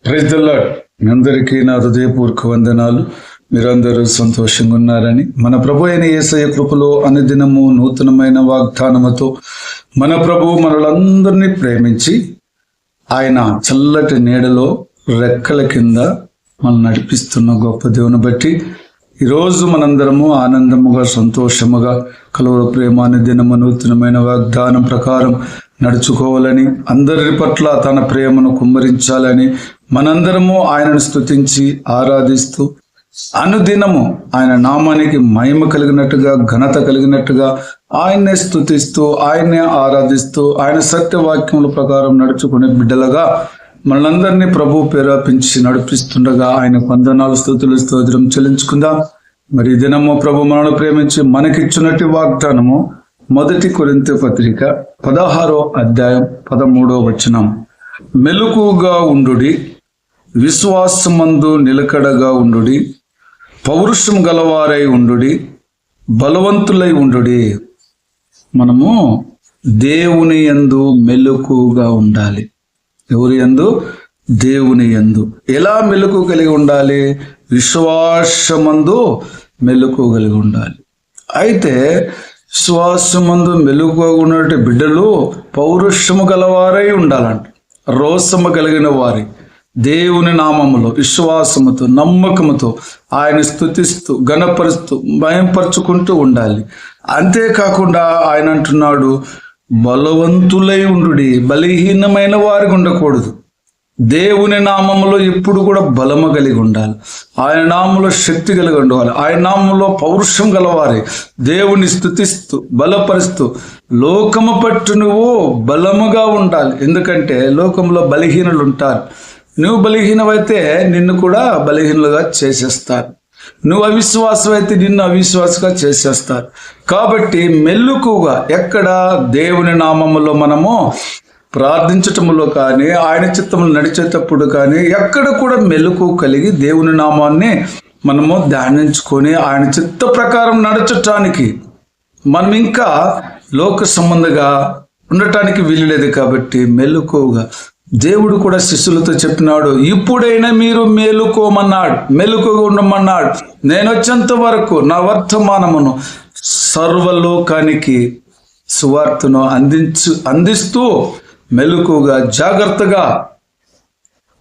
Praise the lord. మీ అందరికీ నా హృదయపూర్వక వందనాలు. మీరందరూ సంతోషంగా ఉన్నారని, మన ప్రభు అయిన యేసయ్య కృపలో అనుదినము నూతనమైన వాగ్దానముతో మన ప్రభు మనలందరినీ ప్రేమించి ఆయన చల్లటి నీడలో రెక్కల కింద మనం నడిపిస్తున్న గొప్ప దేవుని బట్టి ఈరోజు మనందరము ఆనందముగా సంతోషముగా కలువ ప్రేమాని దినము నూతనమైన వాగ్దానం ప్రకారం నడుచుకోవాలని, అందరి పట్ల తన ప్రేమను కుమ్మరించాలని మనందరము ఆయనను స్తుతించి ఆరాధిస్తూ అనుదినము ఆయన నామానికి మహిమ కలిగినట్టుగా, ఘనత కలిగినట్టుగా ఆయన్నే స్తుతిస్తూ ఆయన్నే ఆరాధిస్తూ ఆయన సత్యవాక్యముల ప్రకారం నడుచుకునే బిడ్డలుగా మనందరినీ ప్రభు ప్రేరేపించి నడిపిస్తుండగా ఆయన వందనాలు స్తుతులు స్తోత్రం చెల్లించుకుందాం. మరి ఈ దినము ప్రభు మనల్ని ప్రేమించి మనకిచ్చినట్టు వాగ్దానము 1 కొరింథీ పత్రిక 16వ అధ్యాయం 13వ వచనం. మెలకువగా ఉండుడి, విశ్వాసమందు నిలకడగా ఉండుడి, పౌరుషం గలవారై ఉండుడి, బలవంతులై ఉండుడి. మనము దేవుని యందు మెలకువగా ఉండాలి. ఎవరి యందు? దేవుని యందు. ఎలా మెలకు కలిగి ఉండాలి? విశ్వాసమందు మెలకు కలిగి ఉండాలి. అయితే విశ్వాసమందు మెలుగుగా ఉన్నటువంటి బిడ్డలు పౌరుషము గలవారై ఉండాలంట. రోసము కలిగిన వారి దేవుని నామములో విశ్వాసముతో నమ్మకముతో ఆయన స్తుతిస్తూ ఘనపరుస్తూ భయంపరుచుకుంటూ ఉండాలి. అంతేకాకుండా ఆయన అంటున్నాడు, బలవంతులై ఉండుడి. బలహీనమైన వారికి ఉండకూడదు. దేవుని నామములో ఎప్పుడు కూడా బలము కలిగి ఉండాలి. ఆయన నామంలో శక్తి కలిగి ఉండాలి. ఆయన నామంలో పౌరుషం గలవారి దేవుని స్తుతిస్తూ బలపరుస్తూ లోకము పట్టు నువ్వు బలముగా ఉండాలి. ఎందుకంటే లోకంలో బలహీనులు ఉంటారు. నువ్వు బలహీనమైతే నిన్ను కూడా బలహీనులుగా చేసేస్తారు. నువ్వు అవిశ్వాసం అయితే నిన్ను అవిశ్వాసంగా చేసేస్తారు. కాబట్టి మెలకువగా ఎక్కడ దేవుని నామములో మనము ప్రార్థించటములో కానీ ఆయన చిత్తములు నడిచేటప్పుడు కానీ ఎక్కడ కూడా మెలకు కలిగి దేవుని నామాన్ని మనము ధ్యానించుకొని ఆయన చిత్త ప్రకారం నడచటానికి మనం ఇంకా లోక సంబంధంగా ఉండటానికి వీలులేదు. కాబట్టి మెలకువగా దేవుడు కూడా శిష్యులతో చెప్పినాడు, ఇప్పుడైనా మీరు మేలుకోమన్నాడు, మెలకుగా ఉండమన్నాడు. నేను వచ్చేంత వరకు నా వర్తమానమును సర్వలోకానికి సువార్తను అందిస్తూ మెలకుగా జాగ్రత్తగా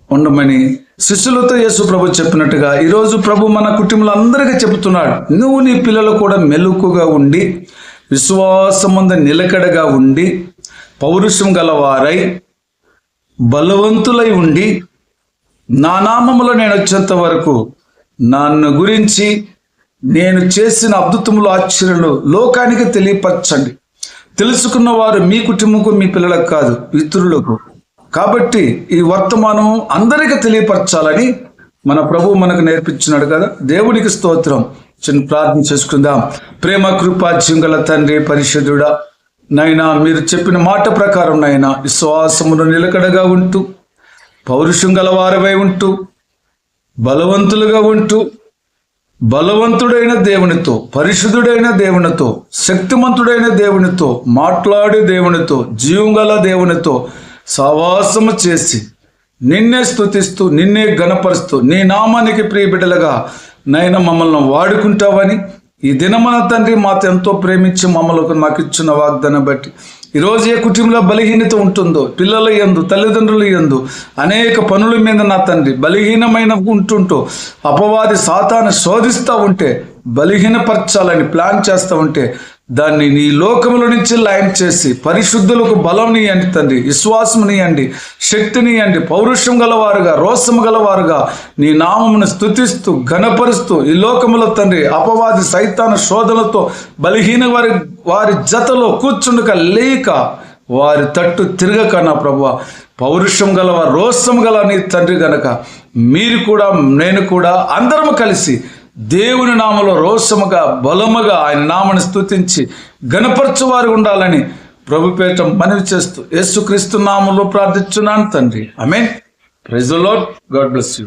ఉండమని శిష్యులతో యేసు ప్రభు చెప్పినట్టుగా ఈరోజు ప్రభు మన కుటుంబాలందరికీ చెబుతున్నాడు. నువ్వు నీ పిల్లలు కూడా మెలకుగా ఉండి, విశ్వాసముందు నిలకడగా ఉండి, పౌరుషం గలవారై బలవంతులై ఉండి, నా నామములో నేను వచ్చేంత వరకు నన్ను గురించి నేను చేసిన అద్భుతములు ఆశ్చర్యాలు లోకానికి తెలియపరచండి. తెలుసుకున్న వారు మీ కుటుంబకు, మీ పిల్లలకు కాదు, ఇతరులకు. కాబట్టి ఈ వర్తమానం అందరికీ తెలియపరచాలని మన ప్రభు మనకు నేర్పించినాడు కదా. దేవునికి స్తోత్రం. చిన్న ప్రార్థన చేసుకుందాం. ప్రేమ కృపా జింగల తండ్రి పరిశుద్ధుడా, నైనా మీరు చెప్పిన మాట ప్రకారం నైనా విశ్వాసమును నిలకడగా ఉంటూ, పౌరుషం గలవారవై ఉంటూ, బలవంతులుగా ఉంటూ, బలవంతుడైన దేవునితో, పరిశుద్ధుడైన దేవునితో, శక్తిమంతుడైన దేవునితో, మాట్లాడే దేవునితో, జీవంగల దేవునితో సహవాసము చేసి నిన్నే స్తుతిస్తూ నిన్నే ఘనపరుస్తూ నీ నామానికి ప్రియబిడ్డలుగా నైనా మమ్మల్ని వాడుకుంటావని ఈ దినమన తండ్రి మాతో ఎంతో ప్రేమించి మమ్మల్ని మాకు ఇచ్చిన వాగ్దానం బట్టి ఈరోజు ఏ కుటుంబంలో బలహీనత ఉంటుందో, పిల్లల యందు, తల్లిదండ్రుల యందు అనేక పనుల మీద నా తండ్రి బలహీనమైన ఉంటుంటూ అపవాది సాతాను శోధిస్తూ ఉంటే, బలహీనపరచాలని ప్లాన్ చేస్తూ ఉంటే దాన్ని నీ లోకముల నుంచి లయం చేసి పరిశుద్ధులకు బలం ఇయ్యండి తండ్రి, విశ్వాసం ఇయ్యండి, శక్తిని ఇయ్యండి. పౌరుషం గలవారుగా, రోసము గలవారుగా నీ నామమును స్తుతిస్తూ ఘనపరుస్తూ ఈ లోకముల తండ్రి అపవాది సైతాన శోధనలతో బలహీన వారి జతలో కూర్చుండక లేక వారి తట్టు తిరగక నా ప్రభువా, పౌరుషం గలవ రోసం గల నీ తండ్రి గనక మీరు కూడా నేను కూడా అందరము కలిసి దేవుని నామలో రోషముగా బలముగా ఆయన నామని స్తుతించి ఘనపరచువారు ఉండాలని ప్రభుపేట మనవి చేస్తూ యేసుక్రీస్తు నామములో ప్రార్థించున్నాను తండ్రి. ఆమేన్. Praise the Lord. God bless you.